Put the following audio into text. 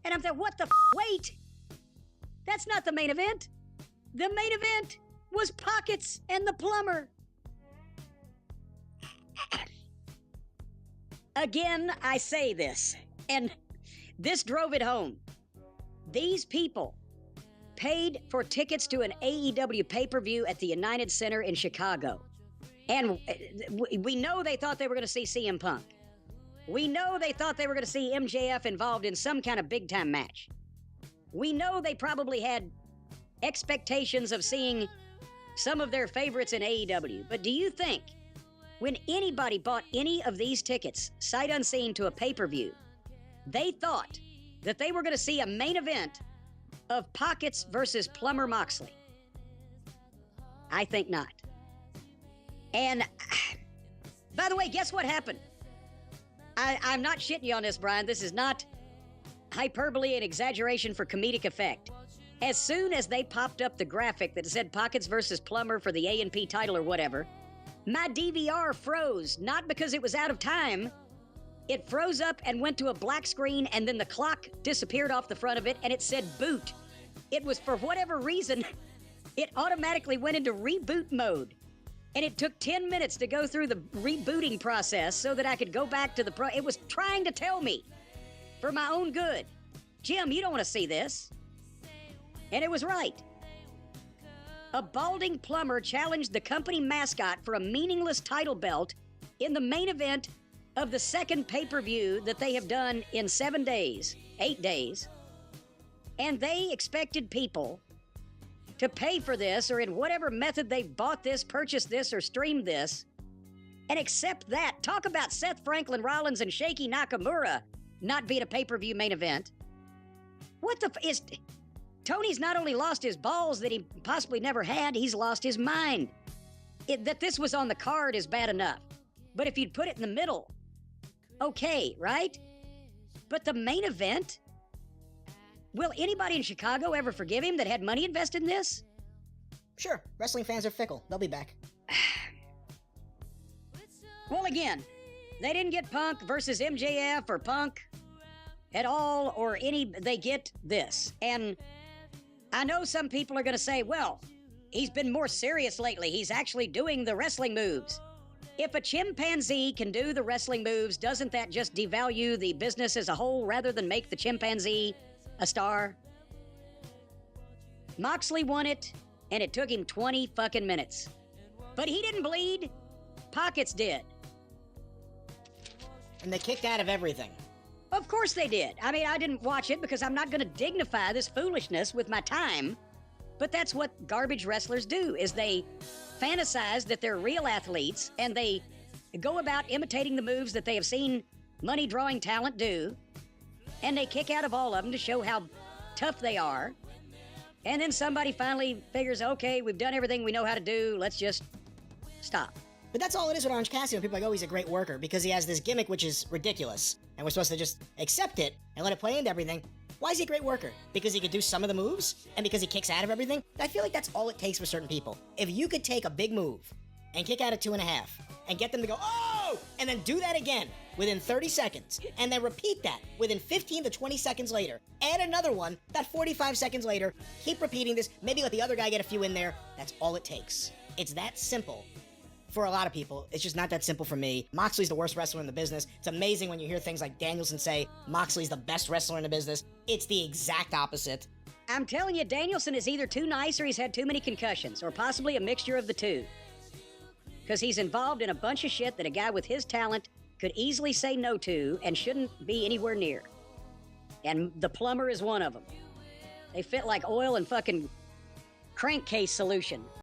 And I'm thinking, what the wait? That's not the main event. The main event was Pockets and the Plumber. Again, I say this, and this drove it home. These people paid for tickets to an AEW pay-per-view at the United Center in Chicago. And we know they thought they were going to see CM Punk. We know they thought they were going to see MJF involved in some kind of big-time match. We know they probably had expectations of seeing some of their favorites in AEW. But do you think when anybody bought any of these tickets, sight unseen, to a pay-per-view, they thought that they were going to see a main event of Pockets versus Plumber Moxley? I think not. And, by the way, guess what happened? I'm not shitting you on this, Brian. This is not hyperbole and exaggeration for comedic effect. As soon as they popped up the graphic that said Pockets versus Plumber for the A&P title or whatever, my DVR froze, not because it was out of time. It froze up and went to a black screen, and then the clock disappeared off the front of it, and it said boot. It was, for whatever reason, it automatically went into reboot mode. And it took 10 minutes to go through the rebooting process so that I could go back to the pro. It was trying to tell me, for my own good, Jim, you don't want to see this. And it was right. A balding plumber challenged the company mascot for a meaningless title belt in the main event of the second pay-per-view that they have done in 7 days, 8 days. And they expected people to pay for this, or in whatever method they bought this, purchased this, or streamed this, and accept that. Talk about Seth Franklin Rollins and Shaky Nakamura not being a pay-per-view main event. What the is... Tony's not only lost his balls that he possibly never had, he's lost his mind. That this was on the card is bad enough. But if you'd put it in the middle, okay, right? But the main event? Will anybody in Chicago ever forgive him that had money invested in this? Sure, wrestling fans are fickle. They'll be back. Well, again, they didn't get Punk versus MJF or Punk at all, or any, they get this. And I know some people are going to say, well, he's been more serious lately. He's actually doing the wrestling moves. If a chimpanzee can do the wrestling moves, doesn't that just devalue the business as a whole rather than make the chimpanzee a star? Moxley won it, and it took him 20 fucking minutes. But he didn't bleed. Pockets did. And they kicked out of everything. Of course they did. I mean, I didn't watch it because I'm not going to dignify this foolishness with my time. But that's what garbage wrestlers do, is they fantasize that they're real athletes, and they go about imitating the moves that they have seen money-drawing talent do, and they kick out of all of them to show how tough they are. And then somebody finally figures, okay, we've done everything we know how to do, let's just stop. But that's all it is with Orange Cassidy. People are like, oh, he's a great worker because he has this gimmick which is ridiculous. And we're supposed to just accept it and let it play into everything. Why is he a great worker? Because he could do some of the moves? And because he kicks out of everything? I feel like that's all it takes for certain people. If you could take a big move and kick out at 2.5 and get them to go, oh! And then do that again within 30 seconds. And then repeat that within 15 to 20 seconds later. Add another one, about 45 seconds later. Keep repeating this. Maybe let the other guy get a few in there. That's all it takes. It's that simple. For a lot of people, it's just not that simple for me. Moxley's the worst wrestler in the business. It's amazing when you hear things like Danielson say Moxley's the best wrestler in the business. It's the exact opposite. I'm telling you, Danielson is either too nice or he's had too many concussions, or possibly a mixture of the two. Because he's involved in a bunch of shit that a guy with his talent could easily say no to and shouldn't be anywhere near. And the plumber is one of them. They fit like oil and fucking crankcase solution.